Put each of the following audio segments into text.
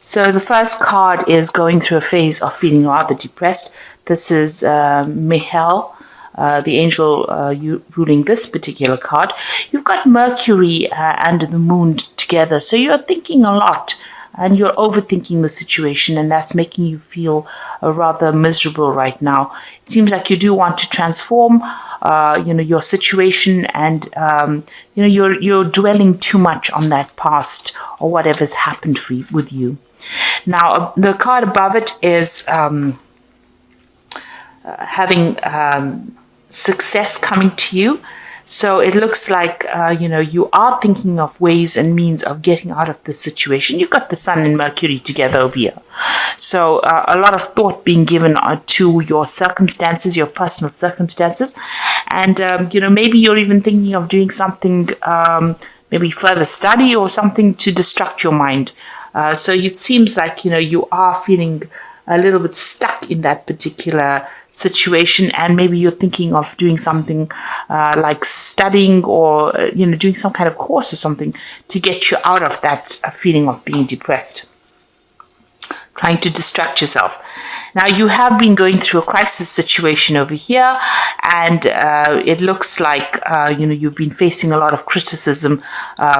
So the first card is going through a phase of feeling rather depressed. This is Mihail, the angel ruling this particular card. You've got Mercury and the moon together. So you're thinking a lot and you're overthinking the situation, and that's making you feel rather miserable right now. It seems like you do want to transform your situation, and you're dwelling too much on that past or whatever's happened with you. Now, the card above it is having success coming to you. So it looks like, you are thinking of ways and means of getting out of this situation. You've got the Sun and Mercury together over here. So a lot of thought being given to your circumstances, your personal circumstances. And, maybe you're even thinking of doing something, maybe further study or something to distract your mind. So it seems like, you are feeling a little bit stuck in that particular situation, and maybe you're thinking of doing something like studying or doing some kind of course or something to get you out of that feeling of being depressed, trying to distract yourself. Now, you have been going through a crisis situation over here, and it looks like you've been facing a lot of criticism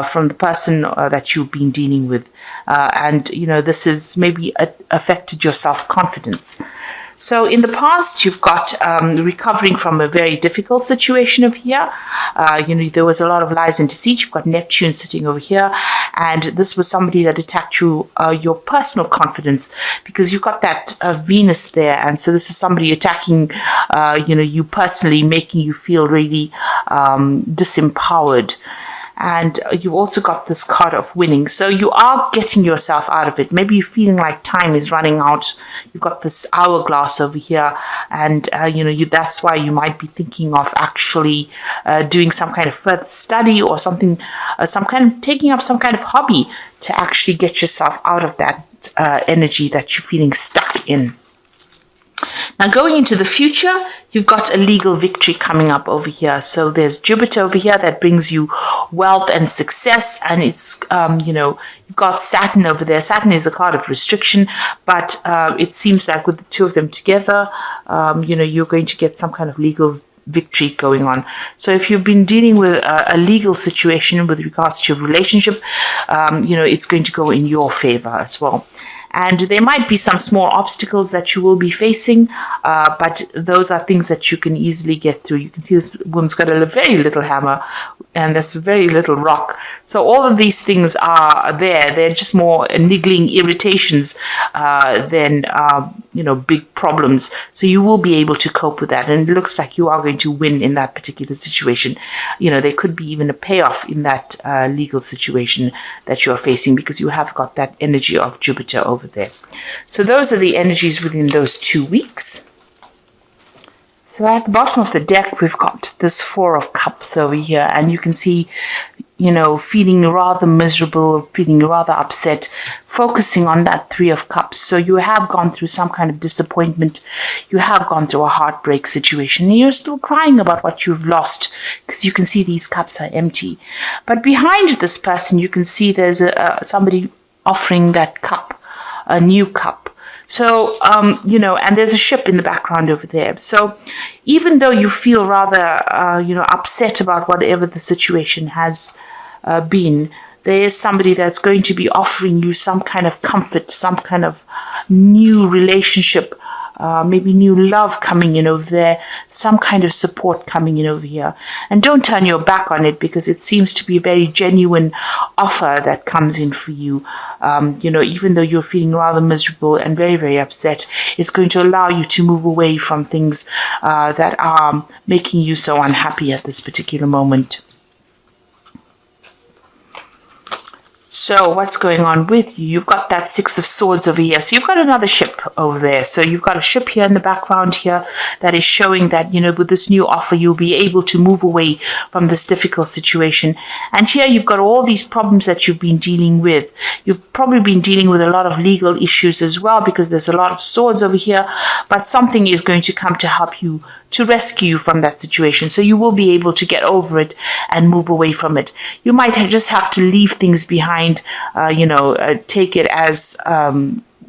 from the person that you've been dealing with, and this has maybe affected your self-confidence. So in the past, you've got recovering from a very difficult situation over here. There was a lot of lies and deceit. You've got Neptune sitting over here. And this was somebody that attacked your personal confidence, because you've got that Venus there. And so this is somebody attacking, you personally, making you feel really disempowered. And you've also got this card of winning. So you are getting yourself out of it. Maybe you're feeling like time is running out. You've got this hourglass over here. And, that's why you might be thinking of actually doing some kind of further study or something, taking up some kind of hobby to actually get yourself out of that energy that you're feeling stuck in. Now, going into the future, you've got a legal victory coming up over here. So there's Jupiter over here that brings you wealth and success. And it's, you've got Saturn over there. Saturn is a card of restriction, but it seems like with the two of them together, you're going to get some kind of legal victory going on. So if you've been dealing with a legal situation with regards to your relationship, it's going to go in your favor as well. And there might be some small obstacles that you will be facing, but those are things that you can easily get through. You can see this woman's got a very little hammer, and that's a very little rock. So all of these things are there. They're just more niggling irritations than, big problems. So you will be able to cope with that. And it looks like you are going to win in that particular situation. There could be even a payoff in that legal situation that you're facing, because you have got that energy of Jupiter over there. So those are the energies within those 2 weeks. So at the bottom of the deck, we've got this Four of Cups over here, and you can see, feeling rather miserable, feeling rather upset, focusing on that Three of Cups. So you have gone through some kind of disappointment. You have gone through a heartbreak situation, and you're still crying about what you've lost, because you can see these cups are empty. But behind this person, you can see there's somebody offering that cup, a new cup. So, and there's a ship in the background over there. So even though you feel rather, upset about whatever the situation has been, there is somebody that's going to be offering you some kind of comfort, some kind of new relationship, maybe new love coming in over there, some kind of support coming in over here. And don't turn your back on it, because it seems to be a very genuine offer that comes in for you. Even though you're feeling rather miserable and very, very upset, it's going to allow you to move away from things that are making you so unhappy at this particular moment. So what's going on with you? You've got that Six of Swords over here. So you've got another ship over there. So you've got a ship here in the background here that is showing that, with this new offer, you'll be able to move away from this difficult situation. And here you've got all these problems that you've been dealing with. You've probably been dealing with a lot of legal issues as well, because there's a lot of swords over here. But something is going to come to help you to rescue you from that situation. So you will be able to get over it and move away from it. You might just have to leave things behind, take it as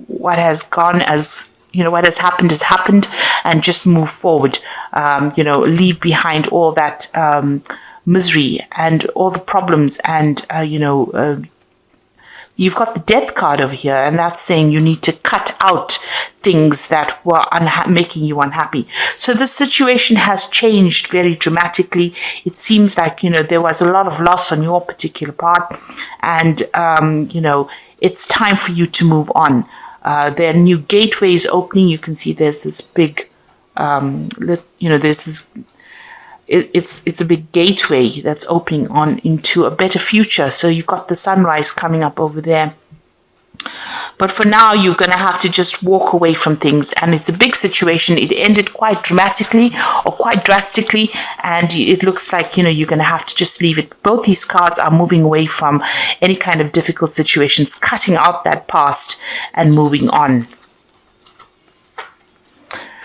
what has gone, as what has happened, and just move forward. Leave behind all that misery and all the problems, and you've got the death card over here, and that's saying you need to cut out things that were making you unhappy. So the situation has changed very dramatically. It seems like, there was a lot of loss on your particular part, and, it's time for you to move on. There are new gateways opening. You can see there's this big, there's this, it's a big gateway that's opening on into a better future. So you've got the sunrise coming up over there. But for now, you're going to have to just walk away from things. And it's a big situation. It ended quite dramatically or quite drastically. And it looks like, you're going to have to just leave it. Both these cards are moving away from any kind of difficult situations, cutting out that past and moving on.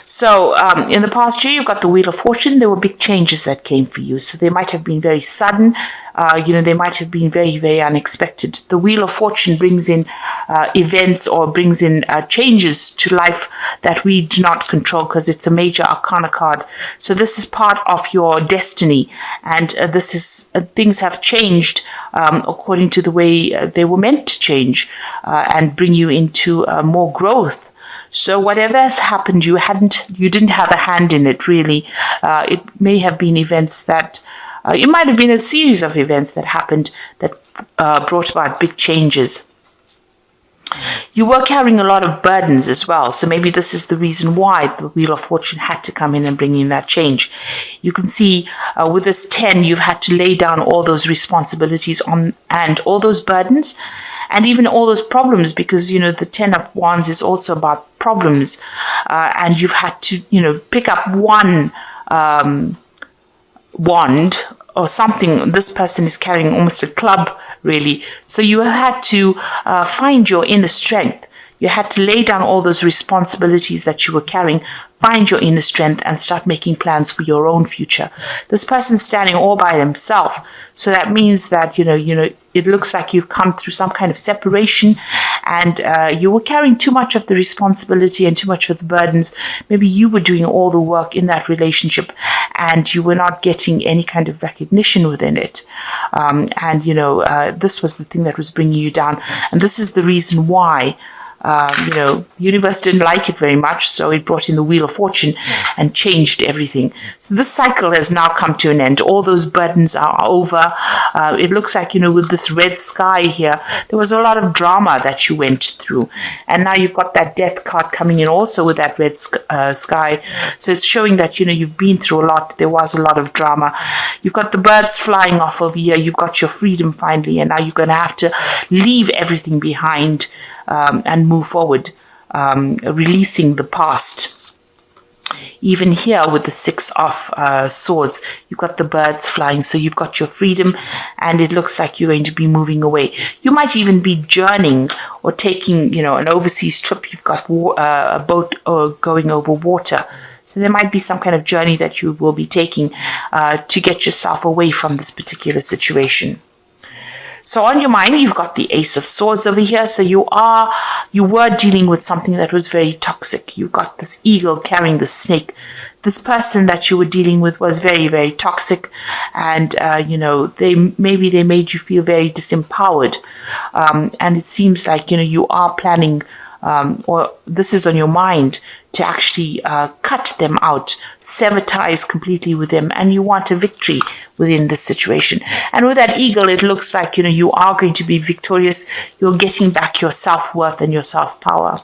So in the past year, you got the Wheel of Fortune. There were big changes that came for you. So they might have been very sudden. They might have been very, very unexpected. The Wheel of Fortune brings in events or brings in changes to life that we do not control, because it's a major arcana card. So this is part of your destiny. And this is things have changed according to the way they were meant to change and bring you into more growth. So whatever has happened, you didn't have a hand in it, really. It may have been events that, it might have been a series of events that happened that brought about big changes. You were carrying a lot of burdens as well. So maybe this is the reason why the Wheel of Fortune had to come in and bring in that change. You can see with this 10, you've had to lay down all those responsibilities and all those burdens. And even all those problems, because, the 10 of Wands is also about problems. And you've had to, pick up one wand or something. This person is carrying almost a club, really. So you had to find your inner strength. You had to lay down all those responsibilities that you were carrying, find your inner strength, and start making plans for your own future. This person's standing all by himself. So that means that, it looks like you've come through some kind of separation, and you were carrying too much of the responsibility and too much of the burdens. Maybe you were doing all the work in that relationship, and you were not getting any kind of recognition within it. This was the thing that was bringing you down. And this is the reason why the universe didn't like it very much, so it brought in the Wheel of Fortune and changed everything. So this cycle has now come to an end. All those burdens are over. It looks like, with this red sky here, there was a lot of drama that you went through. And now you've got that death card coming in also with that red sky. So it's showing that, you've been through a lot. There was a lot of drama. You've got the birds flying off over here. You've got your freedom finally, and now you're going to have to leave everything behind. And move forward, releasing the past. Even here with the 6 of Swords, you've got the birds flying, so you've got your freedom, and it looks like you're going to be moving away. You might even be journeying or taking, an overseas trip. You've got a boat going over water. So there might be some kind of journey that you will be taking to get yourself away from this particular situation. So on your mind, you've got the Ace of Swords over here. So you were dealing with something that was very toxic. You've got this eagle carrying the snake. This person that you were dealing with was very, very toxic, and they made you feel very disempowered. And it seems like you are planning, or this is on your mind, to actually cut them out, sever ties completely with them, and you want a victory within this situation. And with that eagle, it looks like, you are going to be victorious. You're getting back your self-worth and your self-power.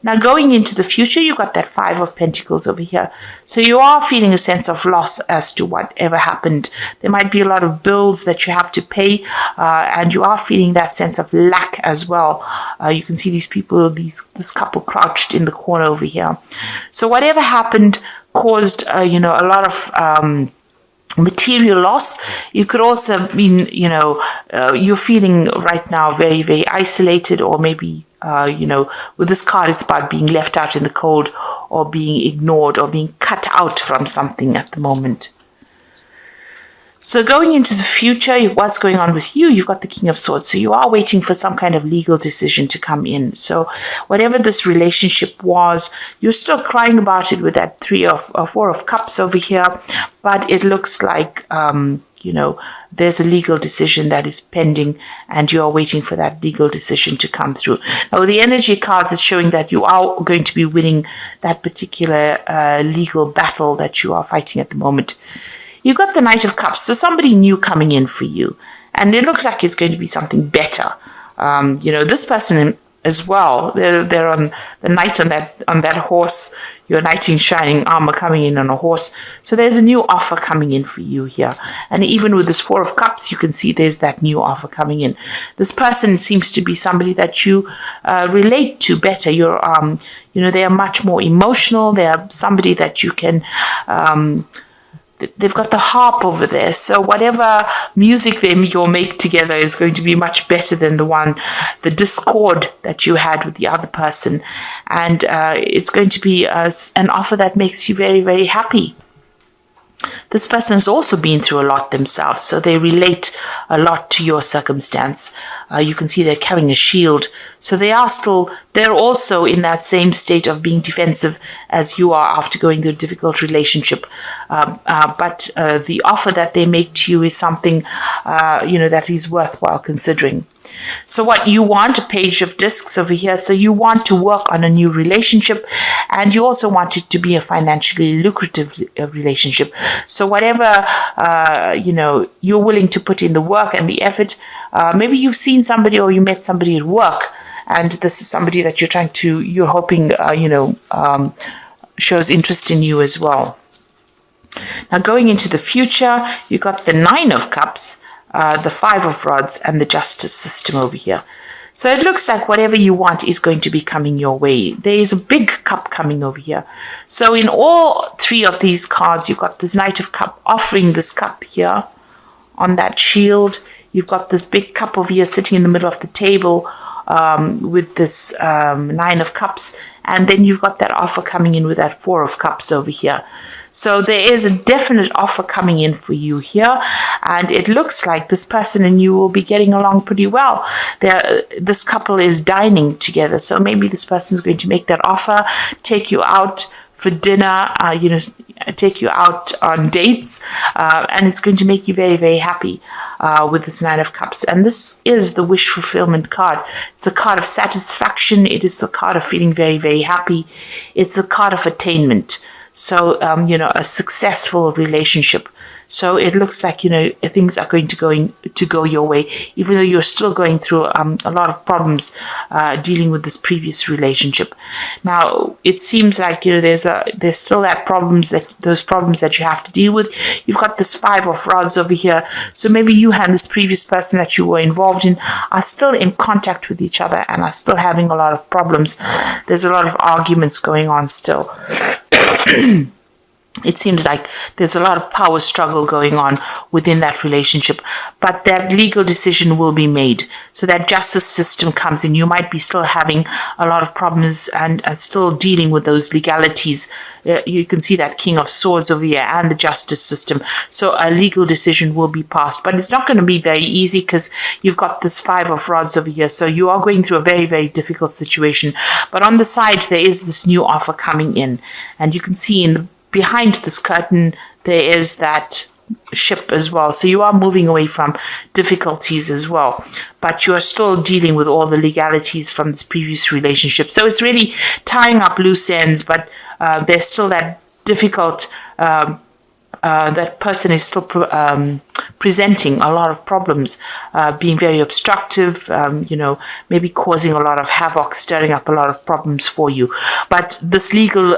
Now, going into the future, you've got that 5 of Pentacles over here. So you are feeling a sense of loss as to whatever happened. There might be a lot of bills that you have to pay, and you are feeling that sense of lack as well. You can see these people, this couple crouched in the corner over here. So whatever happened caused, a lot of material loss. You could also mean, you're feeling right now very, very isolated, or maybe, with this card, it's about being left out in the cold, or being ignored, or being cut out from something at the moment. So going into the future, what's going on with you? You've got the King of Swords. So you are waiting for some kind of legal decision to come in. So whatever this relationship was, you're still crying about it with that Four of Cups over here. But it looks like, there's a legal decision that is pending, and you're waiting for that legal decision to come through. Now, the energy cards is showing that you are going to be winning that particular legal battle that you are fighting at the moment. You've got the Knight of Cups, so somebody new coming in for you. And it looks like it's going to be something better. This person as well, they're on the knight on that horse, your knight in shining armor coming in on a horse. So there's a new offer coming in for you here. And even with this Four of Cups, you can see there's that new offer coming in. This person seems to be somebody that you relate to better. They are much more emotional. They are somebody that you can... They've got the harp over there, so whatever music you'll make together is going to be much better than the discord that you had with the other person. And it's going to be an offer that makes you very, very happy. This person has also been through a lot themselves, so they relate a lot to your circumstance. You can see they're carrying a shield, so they're also in that same state of being defensive as you are after going through a difficult relationship. But the offer that they make to you is something, that is worthwhile considering. So what you want, a Page of Discs over here. So you want to work on a new relationship, and you also want it to be a financially lucrative relationship. So whatever, you're willing to put in the work and the effort. Maybe you've seen somebody or you met somebody at work, and this is somebody that you're hoping, shows interest in you as well. Now going into the future, you've got the Nine of Cups, the Five of Rods, and the Justice system over here. So it looks like whatever you want is going to be coming your way. There is a big cup coming over here. So in all three of these cards, you've got this Knight of Cup offering this cup here on that shield. You've got this big cup over here sitting in the middle of the table with this Nine of Cups. And then you've got that offer coming in with that Four of Cups over here. So there is a definite offer coming in for you here, and it looks like this person and you will be getting along pretty well. This couple is dining together, so maybe this person is going to make that offer, take you out for dinner, take you out on dates, and it's going to make you very, very happy with this Nine of Cups. And this is the wish fulfillment card. It's a card of satisfaction. It is the card of feeling very, very happy. It's a card of attainment. So, a successful relationship. So it looks like, things are going to go your way, even though you're still going through a lot of problems dealing with this previous relationship. Now, it seems like, there's still those problems that you have to deal with. You've got this Five of Rods over here. So maybe you and this previous person that you were involved in are still in contact with each other and are still having a lot of problems. There's a lot of arguments going on still. It seems like there's a lot of power struggle going on within that relationship, but that legal decision will be made. So that justice system comes in. You might be still having a lot of problems and still dealing with those legalities. You can see that King of Swords over here and the justice system. So a legal decision will be passed, but it's not going to be very easy because you've got this Five of Rods over here. So you are going through a very, very difficult situation. But on the side, there is this new offer coming in, and you can see behind this curtain, there is that ship as well. So you are moving away from difficulties as well, but you are still dealing with all the legalities from this previous relationship. So it's really tying up loose ends, but there's still that difficult, that person is still presenting a lot of problems, being very obstructive, maybe causing a lot of havoc, stirring up a lot of problems for you. But this legal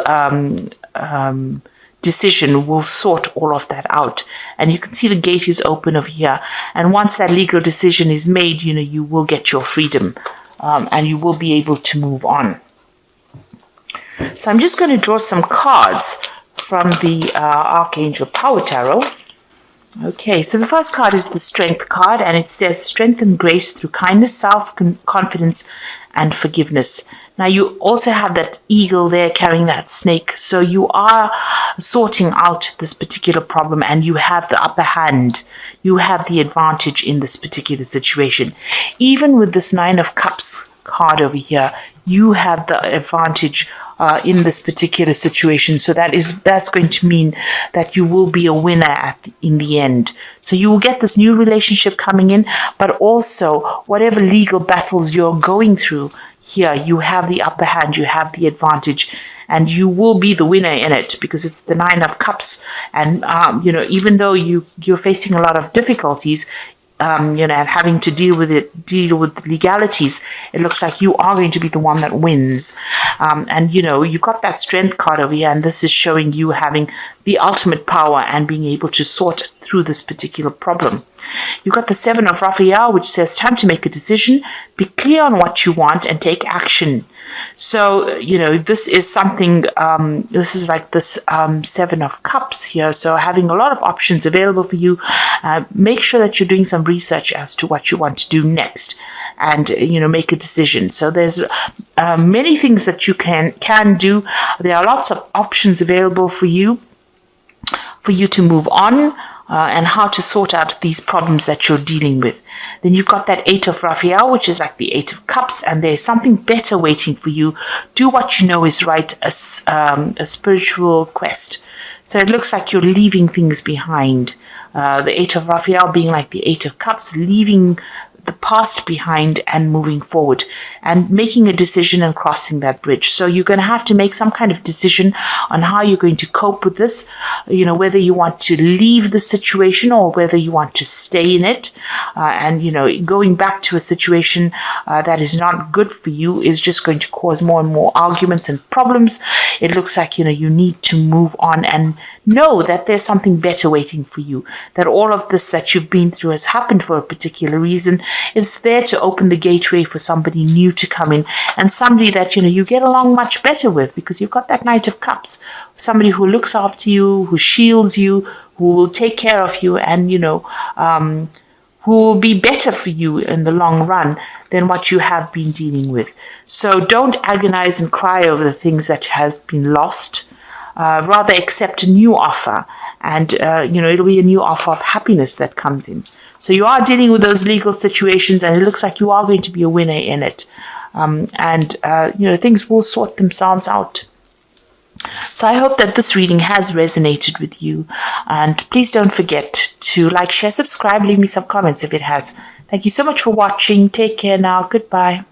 decision will sort all of that out. And you can see the gate is open over here. And once that legal decision is made, you will get your freedom and you will be able to move on. So I'm just going to draw some cards from the Archangel Power Tarot. Okay, so the first card is the Strength card, and it says strength and grace through kindness, self-confidence, and forgiveness. Now, you also have that eagle there carrying that snake, so you are sorting out this particular problem, and you have the upper hand. You have the advantage in this particular situation. Even with this Nine of Cups card over here, you have the advantage in this particular situation. So that's going to mean that you will be a winner in the end. So you will get this new relationship coming in, but also whatever legal battles you're going through here, you have the upper hand, you have the advantage, and you will be the winner in it because it's the Nine of Cups. And even though you're facing a lot of difficulties, and having to deal with legalities, it looks like you are going to be the one that wins. And you've got that Strength card over here, and this is showing you having the ultimate power and being able to sort through this particular problem. You've got the Seven of Raphael, which says time to make a decision, be clear on what you want, and take action. So, this is something, this is like this Seven of Cups here. So having a lot of options available for you. Make sure that you're doing some research as to what you want to do next and, make a decision. So there's many things that you can do. There are lots of options available for you to move on. And how to sort out these problems that you're dealing with. Then you've got that Eight of Raphael, which is like the Eight of Cups, and there's something better waiting for you. Do what you know is right, a spiritual quest. So it looks like you're leaving things behind. The Eight of Raphael being like the Eight of Cups, leaving the past behind and moving forward and making a decision and crossing that bridge. So you're going to have to make some kind of decision on how you're going to cope with this, whether you want to leave the situation or whether you want to stay in it. And going back to a situation that is not good for you is just going to cause more and more arguments and problems. It looks like, you need to move on and know that there's something better waiting for you, that all of this that you've been through has happened for a particular reason. It's there to open the gateway for somebody new to come in, and somebody that you get along much better with because you've got that Knight of Cups, somebody who looks after you, who shields you, who will take care of you, and who will be better for you in the long run than what you have been dealing with. So don't agonize and cry over the things that have been lost. Rather accept a new offer, and it'll be a new offer of happiness that comes in. So you are dealing with those legal situations, and it looks like you are going to be a winner in it. Things will sort themselves out. So I hope that this reading has resonated with you, and please don't forget to like, share, subscribe, leave me some comments if it has. Thank you so much for watching. Take care now. Goodbye.